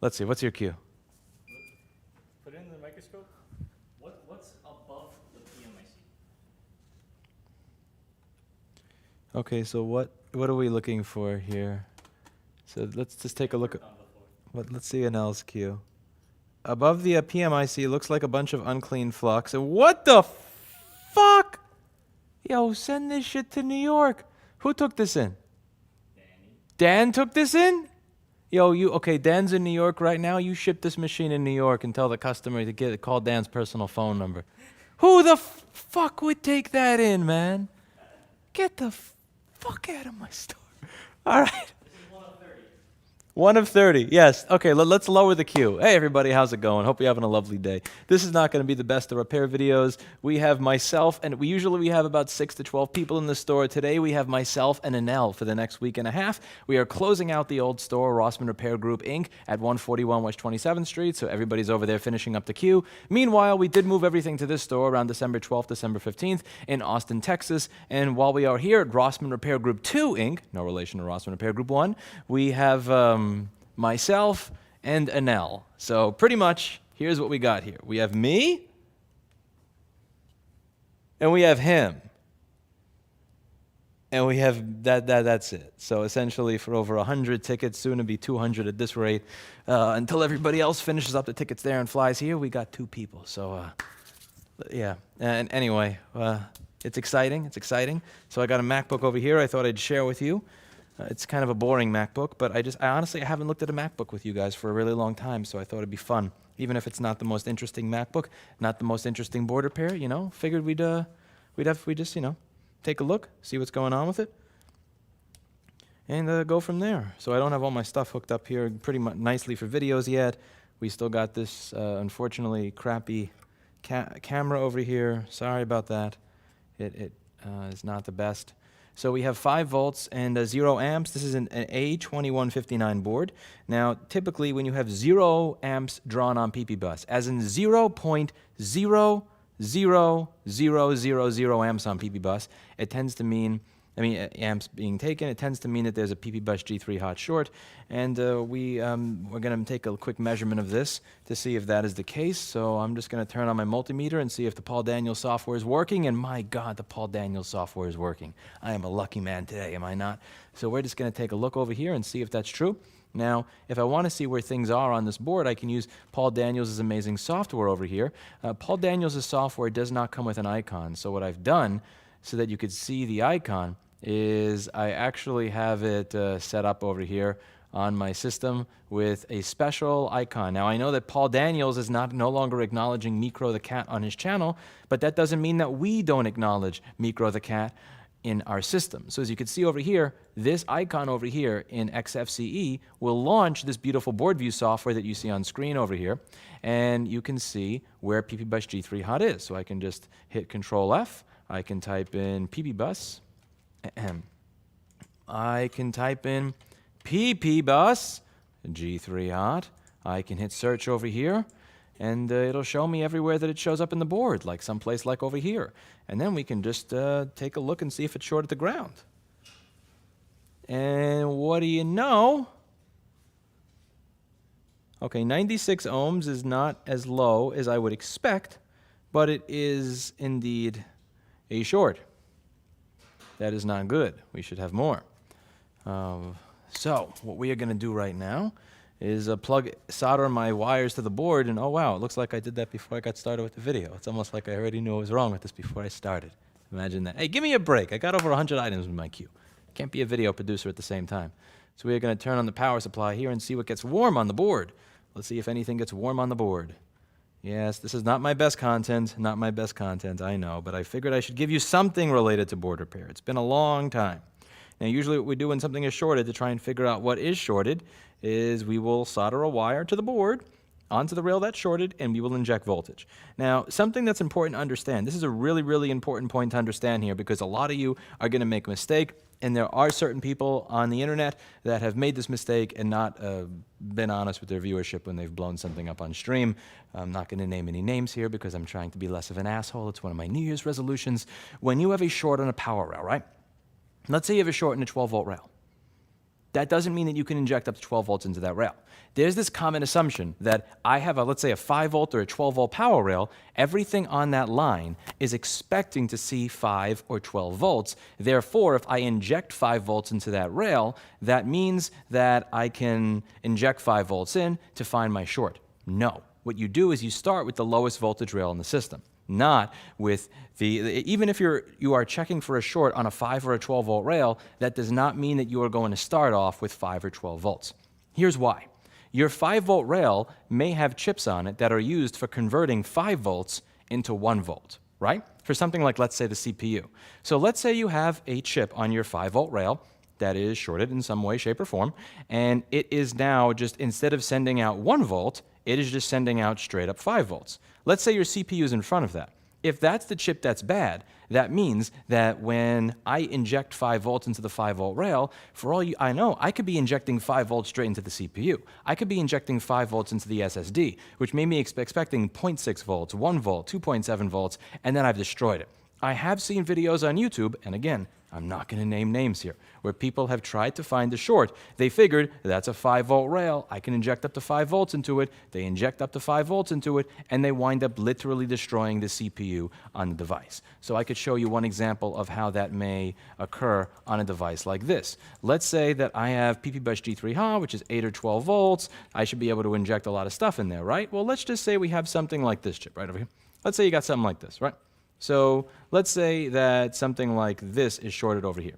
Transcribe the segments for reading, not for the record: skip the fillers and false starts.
Let's see, what's your cue? Put it in the microscope. What's above the PMIC? Okay, so what are we looking for here? So let's just take a look at let's see Anel's cue. Above the PMIC looks like a bunch of unclean flux. And what the fuck? Yo, send this shit to New York. Who took this in? Danny. Dan took this in? Yo, okay, Dan's in New York right now. You ship this machine in New York and tell the customer to call Dan's personal phone number. Who the fuck would take that in, man? Get the fuck out of my store. All right. This is 1 of 30. 1 of 30, yes. Okay, let's lower the queue. Hey, everybody, how's it going? Hope you're having a lovely day. This is not going to be the best of repair videos. We have myself, and we usually have about 6 to 12 people in the store. Today, we have myself and Anel for the next week and a half. We are closing out the old store, Rossmann Repair Group, Inc., at 141 West 27th Street, so everybody's over there finishing up the queue. Meanwhile, we did move everything to this store around December 12th, December 15th in Austin, Texas, and while we are here at Rossmann Repair Group 2, Inc., no relation to Rossmann Repair Group 1, we have myself and Anel. So pretty much, here's what we got here. We have me, and we have him. And we have that's it. So essentially for over 100 tickets, soon to be 200 at this rate, until everybody else finishes up the tickets there and flies here, we got 2 people. So yeah, and anyway, it's exciting, it's exciting. So I got a MacBook over here I thought I'd share with you. It's kind of a boring MacBook, but I honestly haven't looked at a MacBook with you guys for a really long time, so I thought it'd be fun. Even if it's not the most interesting MacBook, not the most interesting board repair, figured we'd just, take a look, see what's going on with it, and go from there. So I don't have all my stuff hooked up here pretty much nicely for videos yet. We still got this, unfortunately, crappy camera over here. Sorry about that. It is not the best. So we have 5 volts and 0 amps. This is an A2159 board. Now, typically when you have 0 amps drawn on PP bus, as in 0.00000 amps on PP bus, it tends to mean, amps being taken, it tends to mean that there's a PP bus G3 hot short. And we're going to take a quick measurement of this to see if that is the case. So I'm just going to turn on my multimeter and see if the Paul Daniels software is working. And my God, the Paul Daniels software is working. I am a lucky man today, am I not? So we're just going to take a look over here and see if that's true. Now, if I want to see where things are on this board, I can use Paul Daniels' amazing software over here. Paul Daniels' software does not come with an icon. So what I've done, so that you could see the icon, is I actually have it set up over here on my system with a special icon. Now, I know that Paul Daniels is no longer acknowledging Micro the Cat on his channel, but that doesn't mean that we don't acknowledge Micro the Cat in our system. So as you can see over here, this icon over here in XFCE will launch this beautiful board view software that you see on screen over here, and you can see where PP Bus G3 Hot is. So I can just hit Control F, I can type in PP Bus, I can type in PP Bus G3 Hot, I can hit search over here, and it'll show me everywhere that it shows up in the board, like someplace like over here. And then we can just take a look and see if it's short at the ground. And what do you know? Okay, 96 ohms is not as low as I would expect, but it is indeed a short. That is not good. We should have more. So what we are going to do right now is solder my wires to the board, and oh wow, it looks like I did that before I got started with the video. It's almost like I already knew what was wrong with this before I started. Imagine that. Hey, give me a break. I got over 100 items in my queue. Can't be a video producer at the same time. So we are going to turn on the power supply here and see what gets warm on the board. Let's see if anything gets warm on the board. Yes, this is not my best content, I know, but I figured I should give you something related to board repair. It's been a long time. Now, usually what we do when something is shorted to try and figure out what is shorted is we will solder a wire to the board onto the rail that's shorted, and we will inject voltage. Now, something that's important to understand, this is a really, really important point to understand here, because a lot of you are going to make a mistake, and there are certain people on the internet that have made this mistake and not been honest with their viewership when they've blown something up on stream. I'm not going to name any names here because I'm trying to be less of an asshole. It's one of my New Year's resolutions. When you have a short on a power rail, right? Let's say you have a short in a 12-volt rail. that doesn't mean that you can inject up to 12 volts into that rail. There's this common assumption that I have let's say a 5 volt or a 12 volt power rail. Everything on that line is expecting to see 5 or 12 volts. Therefore, if I inject 5 volts into that rail, that means that I can inject 5 volts in to find my short. No. What you do is you start with the lowest voltage rail in the system, not with even if you are checking for a short on a 5 or a 12 volt rail, that does not mean that you are going to start off with 5 or 12 volts. Here's why. Your 5 volt rail may have chips on it that are used for converting 5 volts into 1 volt, right? For something like, let's say, the CPU. So let's say you have a chip on your 5 volt rail that is shorted in some way, shape, or form, and it is now just, instead of sending out 1 volt, it is just sending out straight up 5 volts. Let's say your CPU is in front of that. If that's the chip that's bad, that means that when I inject 5 volts into the 5 volt rail, for all I know, I could be injecting 5 volts straight into the CPU. I could be injecting 5 volts into the SSD, which made me expecting 0.6 volts, 1 volt, 2.7 volts, and then I've destroyed it. I have seen videos on YouTube, and again, I'm not going to name names here, where people have tried to find the short. They figured that's a 5 volt rail. I can inject up to 5 volts into it. They inject up to 5 volts into it, and they wind up literally destroying the CPU on the device. So I could show you one example of how that may occur on a device like this. Let's say that I have PP-Bus G3HA, which is 8 or 12 volts. I should be able to inject a lot of stuff in there, right? Well, let's just say we have something like this chip right over here. Let's say you got something like this, right? So let's say that something like this is shorted over here.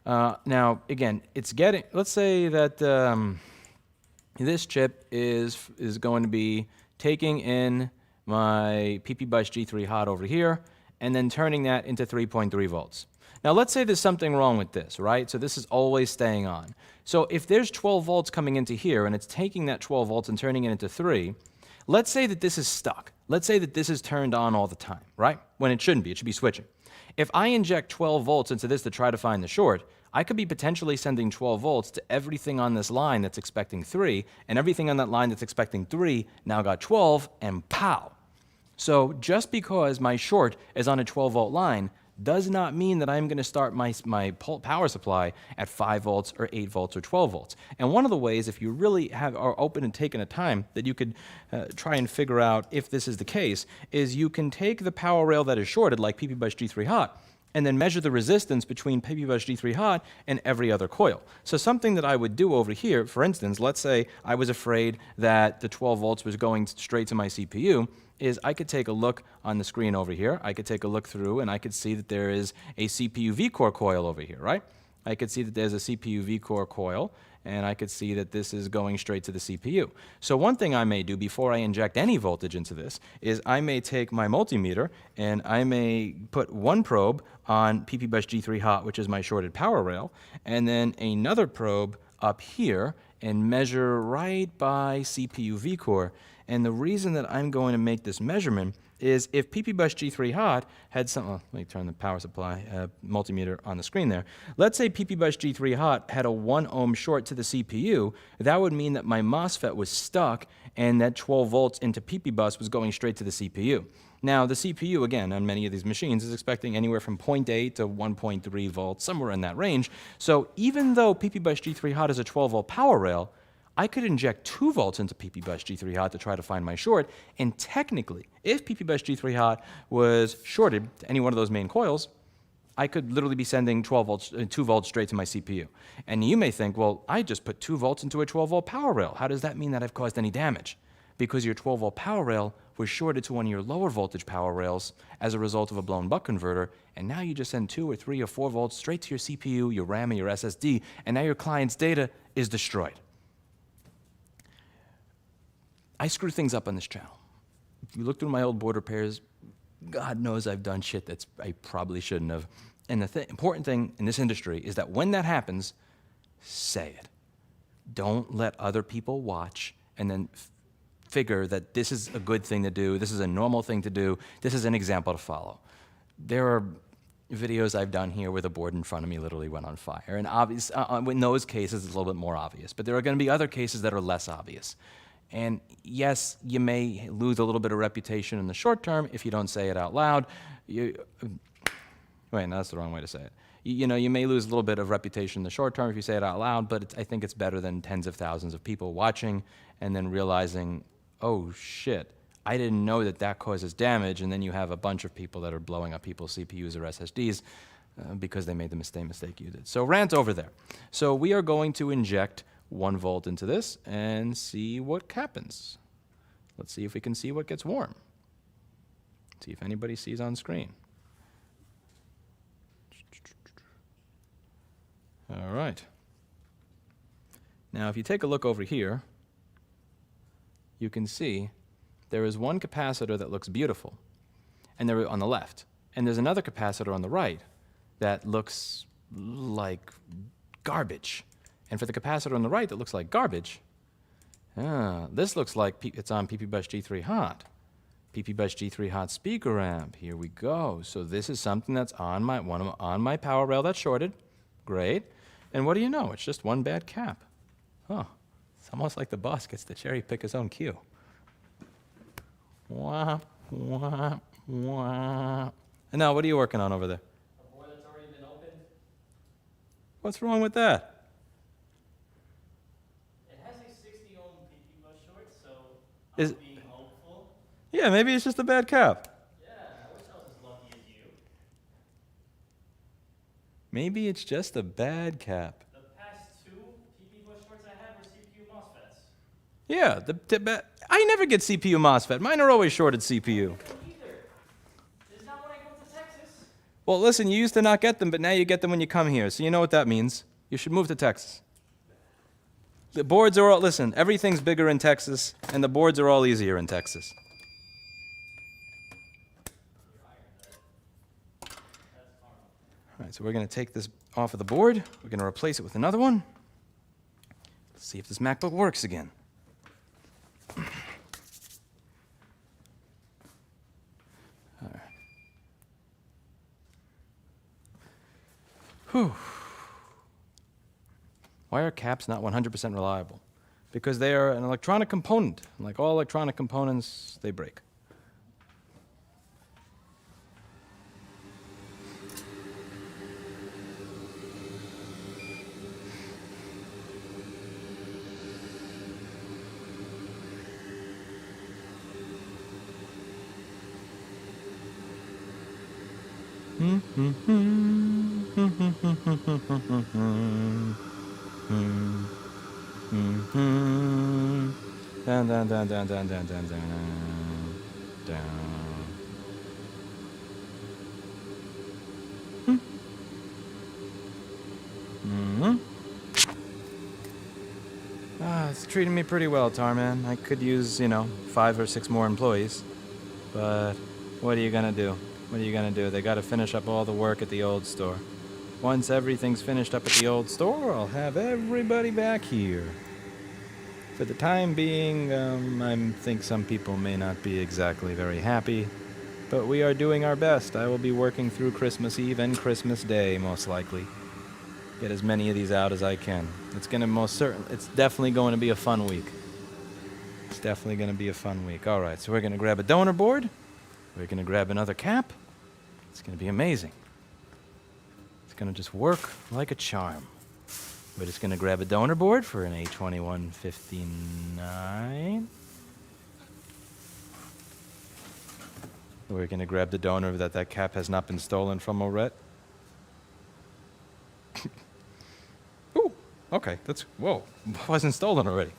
Now, again, let's say that this chip is going to be taking in my PP-Bus G3 hot over here and then turning that into 3.3 volts. Now, let's say there's something wrong with this, right? So this is always staying on. So if there's 12 volts coming into here and it's taking that 12 volts and turning it into 3, let's say that this is stuck. Let's say that this is turned on all the time, right? When it shouldn't be. It should be switching. If I inject 12 volts into this to try to find the short, I could be potentially sending 12 volts to everything on this line that's expecting 3, and everything on that line that's expecting 3 now got 12, and pow. So just because my short is on a 12 volt line does not mean that I'm going to start my power supply at 5 volts or 8 volts or 12 volts. And one of the ways, if you really are open and taking a time that you could try and figure out if this is the case, is you can take the power rail that is shorted, like PP-Bus G3 hot, and then measure the resistance between PP-Bus G3 hot and every other coil. So something that I would do over here, for instance, let's say I was afraid that the 12 volts was going straight to my CPU, is I could take a look on the screen over here. I could take a look through and I could see that there is a CPU V-core coil over here, right? I could see that there's a CPU V-core coil, and I could see that this is going straight to the CPU. So one thing I may do before I inject any voltage into this is I may take my multimeter and I may put one probe on PP-Bus G3 hot, which is my shorted power rail, and then another probe up here and measure right by CPU V-core. And the reason that I'm going to make this measurement is if PP-Bus G3 hot had some, let me turn the power supply multimeter on the screen there. Let's say PP-Bus G3 hot had a 1 ohm short to the CPU. That would mean that my MOSFET was stuck and that 12 volts into PP-Bus was going straight to the CPU. Now, the CPU, again, on many of these machines is expecting anywhere from 0.8 to 1.3 volts, somewhere in that range. So even though PP-Bus G3 hot is a 12 volt power rail, I could inject 2 volts into PP-Bus G3 hot to try to find my short, and technically, if PP-Bus G3 hot was shorted to any one of those main coils, I could literally be sending 2 volts straight to my CPU. And you may think, well, I just put 2 volts into a 12 volt power rail. How does that mean that I've caused any damage? Because your 12 volt power rail was shorted to one of your lower voltage power rails as a result of a blown buck converter, and now you just send 2 or 3 or 4 volts straight to your CPU, your RAM, and your SSD, and now your client's data is destroyed. I screw things up on this channel. If you look through my old board repairs, God knows I've done shit that I probably shouldn't have. And the important thing in this industry is that when that happens, say it. Don't let other people watch and then figure that this is a good thing to do, this is a normal thing to do, this is an example to follow. There are videos I've done here where the board in front of me literally went on fire. And in those cases, it's a little bit more obvious. But there are going to be other cases that are less obvious. And yes, you may lose a little bit of reputation in the short term if you don't say it out loud. Wait, no, that's the wrong way to say it. you know, you may lose a little bit of reputation in the short term if you say it out loud, but I think it's better than tens of thousands of people watching and then realizing, oh shit, I didn't know that that causes damage, and then you have a bunch of people that are blowing up people's CPUs or SSDs because they made the same mistake you did. So rant over there. So we are going to inject 1 volt into this and see what happens. Let's see if we can see what gets warm. See if anybody sees on screen. All right. Now, if you take a look over here, you can see there is one capacitor that looks beautiful, and there on the left, and there's another capacitor on the right that looks like garbage. And for the capacitor on the right that looks like garbage, this looks like it's on PP-Bus G3 Hot. PP-Bus G3 Hot speaker amp. Here we go. So this is something that's on my power rail that's shorted. Great. And what do you know? It's just one bad cap. Oh, it's almost like the boss gets to cherry pick his own cue. Wah, wah, wah. And now, what are you working on over there? A board that's already been opened. What's wrong with that? It has a 60 ohm PP bus short, so Is- I'm being hopeful. Yeah, maybe it's just a bad cap. Yeah, I wish I was as lucky as you. Maybe it's just a bad cap. The past 2 PP bus shorts I had were CPU MOSFETs. Yeah, I never get CPU MOSFET. Mine are always shorted CPU. Either. It's not when I go to Texas. Well, listen, you used to not get them, but now you get them when you come here. So you know what that means. You should move to Texas. The boards are all, listen, everything's bigger in Texas, and the boards are all easier in Texas. All right, so we're going to take this off of the board. We're going to replace it with another one. Let's see if this MacBook works again. All right. Whew. Why are caps not 100% reliable? Because they are an electronic component. Like all electronic components, they break. Down, down, down, down, down, down, down, down. It's treating me pretty well, Tarman. I could use, 5 or 6 more employees. But what are you gonna do? What are you gonna do? They gotta finish up all the work at the old store. Once everything's finished up at the old store, I'll have everybody back here. For the time being, I think some people may not be exactly very happy, but we are doing our best. I will be working through Christmas Eve and Christmas Day, most likely. Get as many of these out as I can. It's definitely going to be a fun week. It's definitely going to be a fun week. All right, so we're going to grab a donor board. We're going to grab another cap. It's going to be amazing. It's going to just work like a charm. We're just going to grab a donor board for an A2159. We're going to grab the donor that cap has not been stolen from already. Ooh, okay, whoa, wasn't stolen already.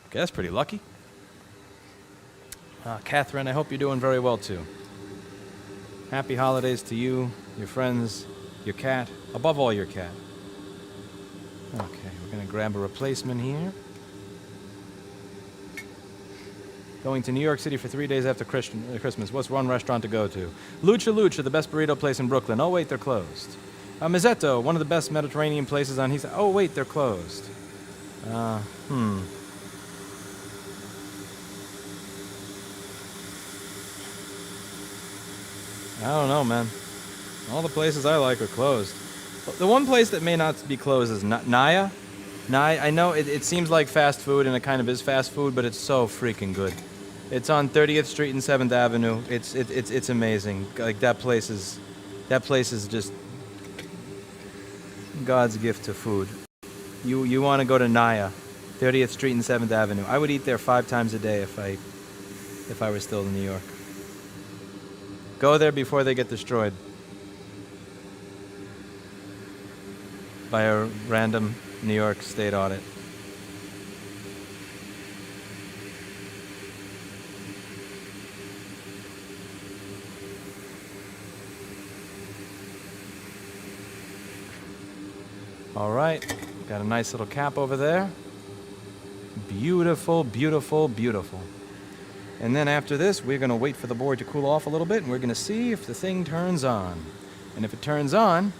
Okay, that's pretty lucky. Catherine, I hope you're doing very well too. Happy holidays to you, your friends, your cat, above all your cat. Okay, we're going to grab a replacement here. Going to New York City for 3 days after Christmas. What's one restaurant to go to? Lucha Lucha, the best burrito place in Brooklyn. Oh, wait, they're closed. Mazzetto, one of the best Mediterranean places on East. Oh, wait, they're closed. I don't know, man. All the places I like are closed. The one place that may not be closed is Naya. I know it seems like fast food, and it kind of is fast food, but it's so freaking good. It's on 30th Street and 7th Avenue. It's amazing. Like that place is just God's gift to food. You want to go to Naya, 30th Street and 7th Avenue. I would eat there 5 times a day if I were still in New York. Go there before they get destroyed by a random New York State audit. All right, got a nice little cap over there. Beautiful, beautiful, beautiful. And then after this, we're going to wait for the board to cool off a little bit, and we're going to see if the thing turns on. And if it turns on,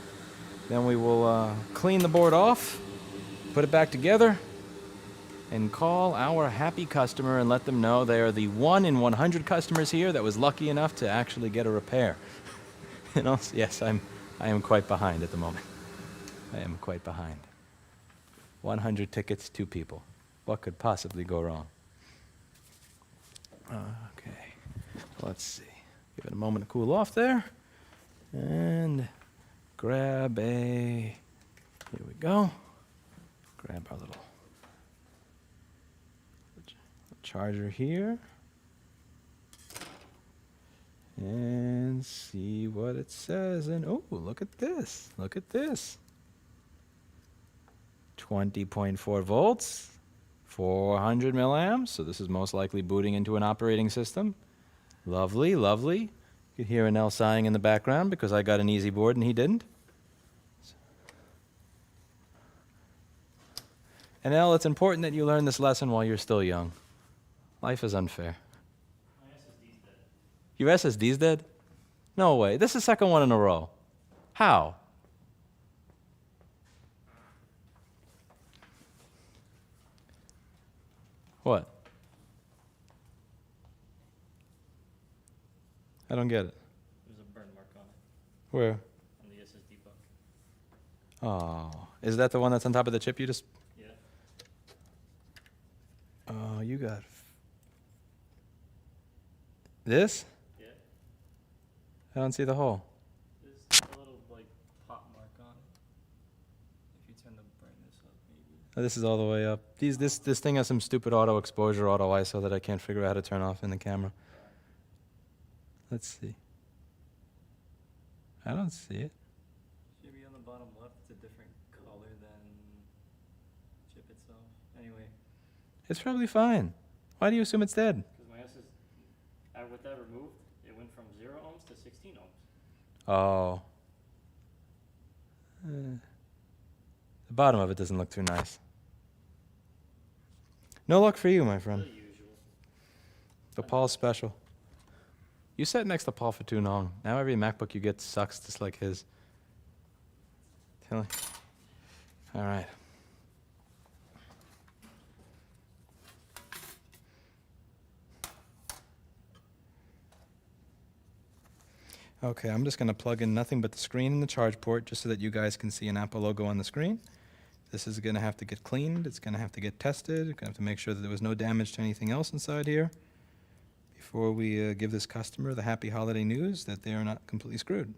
then we will clean the board off, put it back together, and call our happy customer and let them know they are the 1 in 100 customers here that was lucky enough to actually get a repair. You know, yes, I am quite behind at the moment. I am quite behind. 100 tickets, 2 people. What could possibly go wrong? Okay, let's see. Give it a moment to cool off there. And grab here we go. Grab our little charger here. And see what it says. And oh, look at this. Look at this. 20.4 volts, 400 milliamps. So this is most likely booting into an operating system. Lovely, lovely. You can hear an L sighing in the background because I got an easy board and he didn't. And L, it's important that you learn this lesson while you're still young. Life is unfair. My SSD's dead. Your SSD's dead? No way. This is the second one in a row. How? What? I don't get it. There's a burn mark on it, Where? on the SSD buck. Oh, is that the one that's on top of the chip you just... Yeah. Oh, you got... This? Yeah. I don't see the hole. There's a little, like, pop mark on it. If you turn the brightness up, maybe. Oh, this is all the way up. This thing has some stupid auto exposure, auto ISO that I can't figure out how to turn off in the camera. Let's see. I don't see it. Should be on the bottom left. It's a different color than chip itself. Anyway, It's probably fine. Why do you assume it's dead? because my SSD, with that removed, it went from 0 ohms to 16 ohms. Oh. The bottom of it doesn't look too nice. No luck for you, my friend. The usual. The Paul's special. You sat next to Paul for too long. Now every MacBook you get sucks just like his. All right. Okay, I'm just going to plug in nothing but the screen and the charge port just so that you guys can see an Apple logo on the screen. This is going to have to get cleaned. It's going to have to get tested. We're going to have to make sure that there was no damage to anything else inside here before we give this customer the happy holiday news that they are not completely screwed.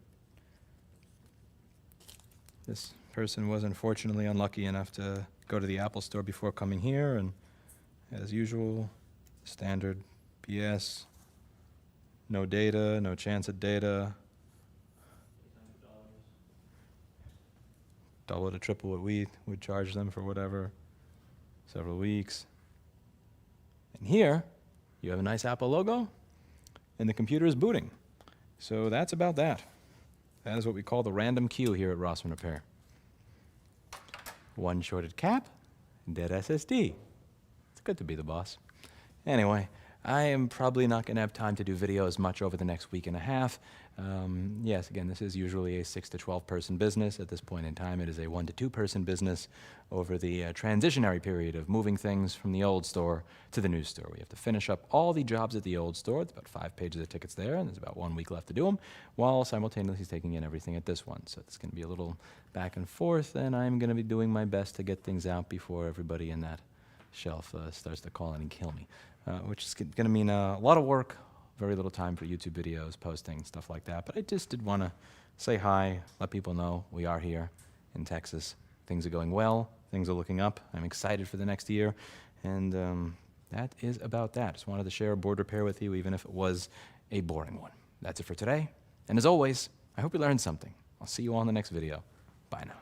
This person was unfortunately unlucky enough to go to the Apple store before coming here, and as usual, standard BS. No data, no chance at data. Double to triple what we would charge them for whatever. Several weeks. And here, you have a nice Apple logo, and the computer is booting. So that's about that. That is what we call the random queue here at Rossmann Repair. One shorted cap, dead SSD. It's good to be the boss. Anyway, I am probably not going to have time to do videos much over the next week and a half. Yes, again, this is usually a 6 to 12 person business. At this point in time, it is a 1 to 2 person business over the transitionary period of moving things from the old store to the new store. We have to finish up all the jobs at the old store. It's about 5 pages of tickets there, and there's about 1 week left to do them, while simultaneously taking in everything at this one. So it's going to be a little back and forth, and I'm going to be doing my best to get things out before everybody in that shelf starts to call in and kill me. Which is going to mean a lot of work, very little time for YouTube videos, posting, stuff like that. But I just did want to say hi, let people know we are here in Texas, Things are going well. Things are looking up. I'm excited for the next year. And that is about that. Just wanted to share a board repair with you, even if it was a boring one. That's it for today. And as always, I hope you learned something. I'll see you all in the next video. Bye now.